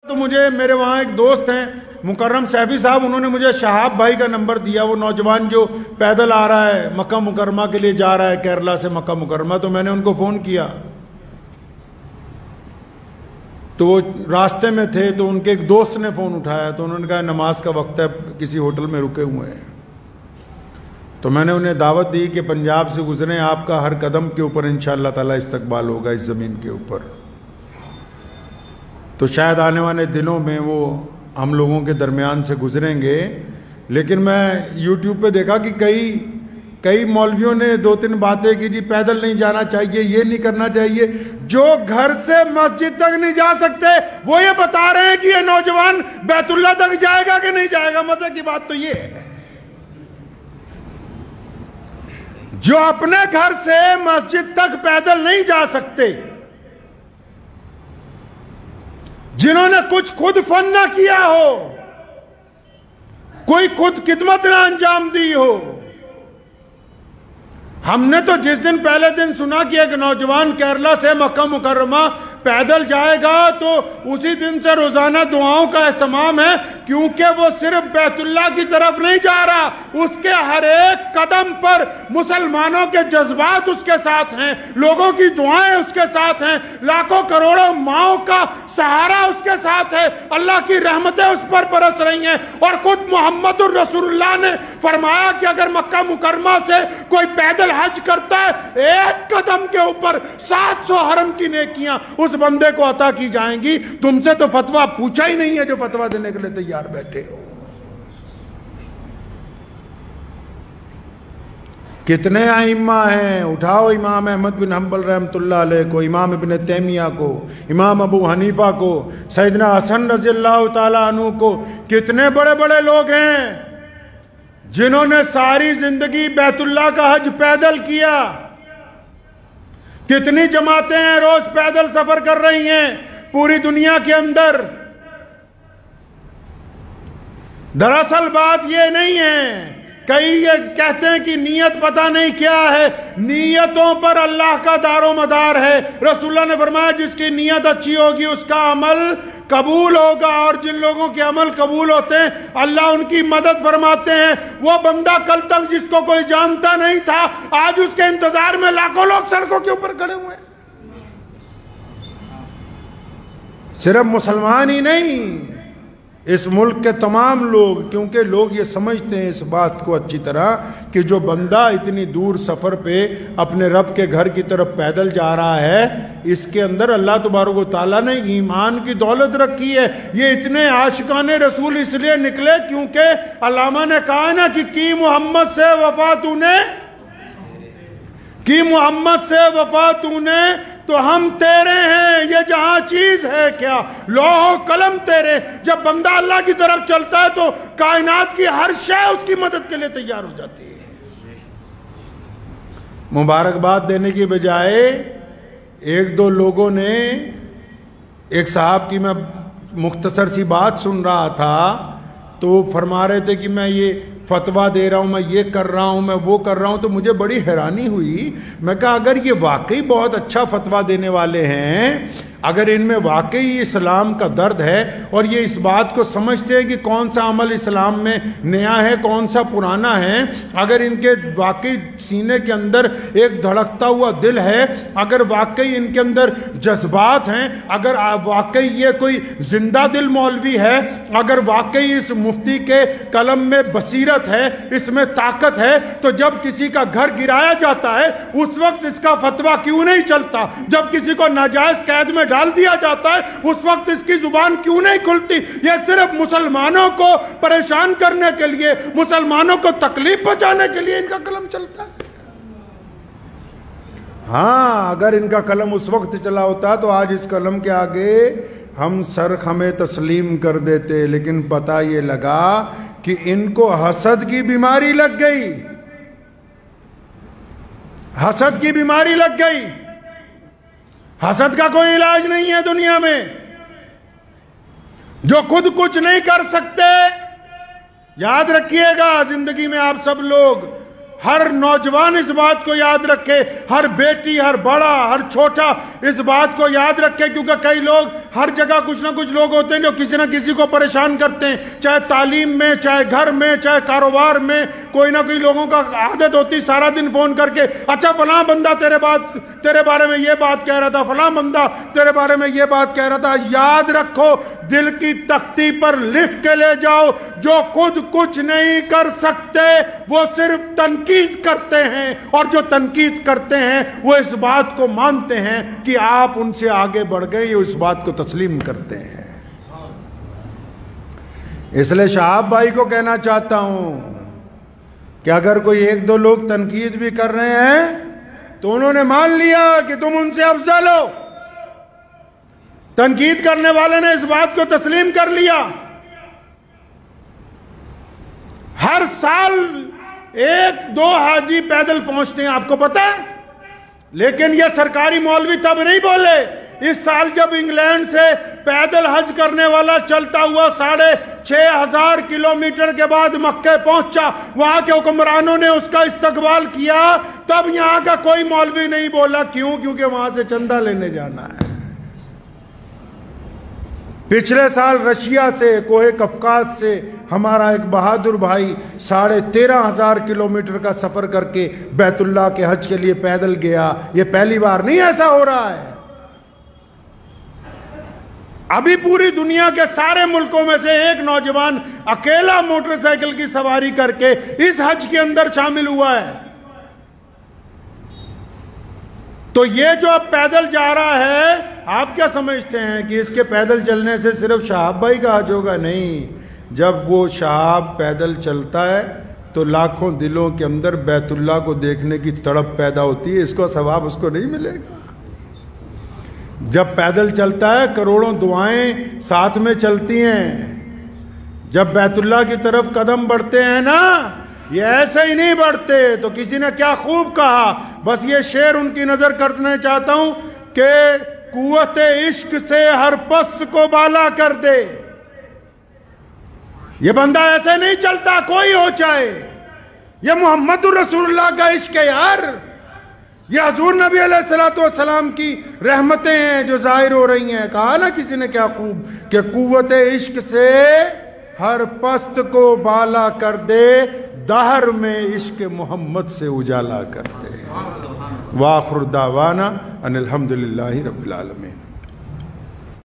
तो मुझे मेरे वहाँ एक दोस्त हैं मुकर्रम सैफी साहब, उन्होंने मुझे शहाब भाई का नंबर दिया। वो नौजवान जो पैदल आ रहा है, मक्का मुकर्रमा के लिए जा रहा है, केरला से मक्का मुकर्रमा। तो मैंने उनको फ़ोन किया, तो वो रास्ते में थे, तो उनके एक दोस्त ने फ़ोन उठाया, तो उन्होंने कहा नमाज का वक्त है, किसी होटल में रुके हुए हैं। तो मैंने उन्हें दावत दी कि पंजाब से गुजरें, आपका हर कदम के ऊपर इंशाअल्लाह ताला इस्तकबाल होगा इस ज़मीन के ऊपर। तो शायद आने वाले दिनों में वो हम लोगों के दरमियान से गुजरेंगे। लेकिन मैं यूट्यूब पे देखा कि कई मौलवियों ने 2-3 बातें की, जी पैदल नहीं जाना चाहिए, ये नहीं करना चाहिए। जो घर से मस्जिद तक नहीं जा सकते वो ये बता रहे हैं कि ये नौजवान बैतुल्लाह तक जाएगा कि नहीं जाएगा। मजे की बात तो ये है, जो अपने घर से मस्जिद तक पैदल नहीं जा सकते, जिन्होंने कुछ खुद फन ना किया हो, कोई खुद खिदमत ना अंजाम दी हो। हमने तो जिस दिन पहले दिन सुना कि एक नौजवान केरला से मक्का मुकर्रमा पैदल जाएगा, तो उसी दिन से रोजाना दुआओं का एहतमाम है, क्योंकि वो सिर्फ बैतुल्लाह की तरफ नहीं जा रहा, उसके हर एक कदम पर मुसलमानों के जज्बात उसके साथ हैं, लोगों की दुआएं उसके साथ हैं, लाखों करोड़ों माओं का सहारा उसके साथ है, अल्लाह की रहमतें उस पर बरस रही हैं। और खुद मोहम्मदुर रसूलुल्लाह ने फरमाया कि अगर मक्का मुकर्रमा से कोई पैदल हज करता है, एक कदम के ऊपर 700 हरम की नेकियां उस बंदे को अता की जाएंगी। तुमसे तो फतवा पूछा ही नहीं है, जो फतवा देने के लिए तैयार बैठे हो। कितने आइम्मा हैं, उठाओ इमाम अहमद बिन हम्बल रहमतुल्लाह अलैह को, इमाम इब्न तैमिया को, इमाम अबू हनीफा को, सैयदना हसन रज़ियल्लाहु ताला अन्हु को। कितने बड़े बड़े लोग हैं जिन्होंने सारी जिंदगी बैतुल्लाह का हज पैदल किया। कितनी जमातें हैं रोज पैदल सफर कर रही हैं पूरी दुनिया के अंदर। दरअसल बात ये नहीं है, कई ये कहते हैं कि नीयत पता नहीं क्या है, नीयतों पर अल्लाह का दारो मदार है। रसूलुल्लाह ने फरमाया जिसकी नीयत अच्छी होगी उसका अमल कबूल होगा, और जिन लोगों के अमल कबूल होते हैं अल्लाह उनकी मदद फरमाते हैं। वो बंदा कल तक जिसको कोई जानता नहीं था, आज उसके इंतजार में लाखों लोग सड़कों के ऊपर खड़े हुए हैं। सिर्फ मुसलमान ही नहीं, इस मुल्क के तमाम लोग, क्योंकि लोग ये समझते हैं इस बात को अच्छी तरह कि जो बंदा इतनी दूर सफ़र पे अपने रब के घर की तरफ पैदल जा रहा है, इसके अंदर अल्लाह तबारक व तआला ने ईमान की दौलत रखी है। ये इतने आशिकाने रसूल इसलिए निकले क्योंकि अल्लामा ने कहा ना कि मोहम्मद से वफा तूने, की मोहम्मद से वफा तूने तो हम तेरे हैं, ये जहां चीज है क्या, लौह कलम तेरे। जब बंदा अल्लाह की तरफ चलता है तो कायनात की हर शय उसकी मदद के लिए तैयार हो जाती है। मुबारकबाद देने की बजाय 1-2 लोगों ने, एक साहब की मैं मुख्तसर सी बात सुन रहा था, तो फरमा रहे थे कि मैं ये फतवा दे रहा हूँ, मैं ये कर रहा हूँ, मैं वो कर रहा हूँ। तो मुझे बड़ी हैरानी हुई। मैं कहा अगर ये वाकई बहुत अच्छा फतवा देने वाले हैं, अगर इनमें वाकई इस्लाम का दर्द है और ये इस बात को समझते हैं कि कौन सा अमल इस्लाम में नया है, कौन सा पुराना है, अगर इनके वाकई सीने के अंदर एक धड़कता हुआ दिल है, अगर वाकई इनके अंदर जज्बात हैं, अगर वाकई ये कोई जिंदा दिल मौलवी है, अगर वाकई इस मुफ्ती के कलम में बसीरत है, इसमें ताकत है, तो जब किसी का घर गिराया जाता है उस वक्त इसका फतवा क्यों नहीं चलता? जब किसी को नाजायज कैद में डाल दिया जाता है उस वक्त इसकी जुबान क्यों नहीं खुलती? यह सिर्फ मुसलमानों को परेशान करने के लिए, मुसलमानों को तकलीफ पहुंचाने के लिए इनका कलम चलता है। हाँ, अगर इनका कलम उस वक्त चला होता तो आज इस कलम के आगे हम सर खमे तस्लीम कर देते। लेकिन पता ये लगा कि इनको हसद की बीमारी लग गई, हसद की बीमारी लग गई। हसद का कोई इलाज नहीं है दुनिया में। जो खुद कुछ नहीं कर सकते, याद रखिएगा जिंदगी में आप सब लोग, हर नौजवान इस बात को याद रखे, हर बेटी, हर बड़ा, हर छोटा इस बात को याद रखे, क्योंकि कई लोग हर जगह कुछ ना कुछ लोग होते हैं जो किसी ना किसी को परेशान करते हैं, चाहे तालीम में, चाहे घर में, चाहे कारोबार में। कोई ना कोई लोगों का आदत होती सारा दिन फोन करके, अच्छा फलां बंदा तेरे बारे में ये बात कह रहा था, फलां बंदा तेरे बारे में ये बात कह रहा था। याद रखो, दिल की तख्ती पर लिख के ले जाओ, जो खुद कुछ नहीं कर सकते वो सिर्फ तनकीद करते हैं, और जो तनकीद करते हैं वो इस बात को मानते हैं कि आप उनसे आगे बढ़ गए, ये इस बात को तस्लीम करते हैं। इसलिए शहाब भाई को कहना चाहता हूं कि अगर कोई एक दो लोग तनकीद भी कर रहे हैं तो उन्होंने मान लिया कि तुम उनसे अफजल हो। तनकीद करने वाले ने इस बात को तस्लीम कर लिया। हर साल 1-2 हाजी पैदल पहुंचते हैं, आपको पता है, लेकिन ये सरकारी मौलवी तब नहीं बोले। इस साल जब इंग्लैंड से पैदल हज करने वाला चलता हुआ 6,500 किलोमीटर के बाद मक्के पहुंचा, वहां के हुक्मरानों ने उसका इस्तकबाल किया, तब यहां का कोई मौलवी नहीं बोला। क्यों? क्योंकि वहां से चंदा लेने जाना है। पिछले साल रशिया से, कोहे कफकाज से हमारा एक बहादुर भाई 13,500 किलोमीटर का सफर करके बैतुल्लाह के हज के लिए पैदल गया। ये पहली बार नहीं ऐसा हो रहा है। अभी पूरी दुनिया के सारे मुल्कों में से एक नौजवान अकेला मोटरसाइकिल की सवारी करके इस हज के अंदर शामिल हुआ है। तो ये जो अब पैदल जा रहा है, आप क्या समझते हैं कि इसके पैदल चलने से सिर्फ शहाब भाई का हज होगा? नहीं। जब वो शहाब पैदल चलता है तो लाखों दिलों के अंदर बैतुल्लाह को देखने की तड़प पैदा होती है, इसको सवाब उसको नहीं मिलेगा। जब पैदल चलता है करोड़ों दुआएं साथ में चलती हैं। जब बैतुल्लाह की तरफ कदम बढ़ते हैं ना, ये ऐसे ही नहीं बढ़ते। तो किसी ने क्या खूब कहा, बस ये शेर उनकी नजर करने चाहता हूं कि कुव्वते इश्क से हर पस्त को बाला कर दे। ये बंदा ऐसे नहीं चलता, कोई हो चाहे। ये मोहम्मदुर रसूलुल्लाह का इश्क है यार। ये हजूर नबी अलैहिस्सलातु वस्सलाम की रहमतें हैं जो जाहिर हो रही हैं। कहा ना किसी ने क्या खूब कि कुव्वते इश्क से हर पस्त को बाला कर दे, दहर में इश्क मोहम्मद से उजाला कर दे। वाखिर दावाना अनिल हम्दुलिल्लाहि रब्बिल आलमीन।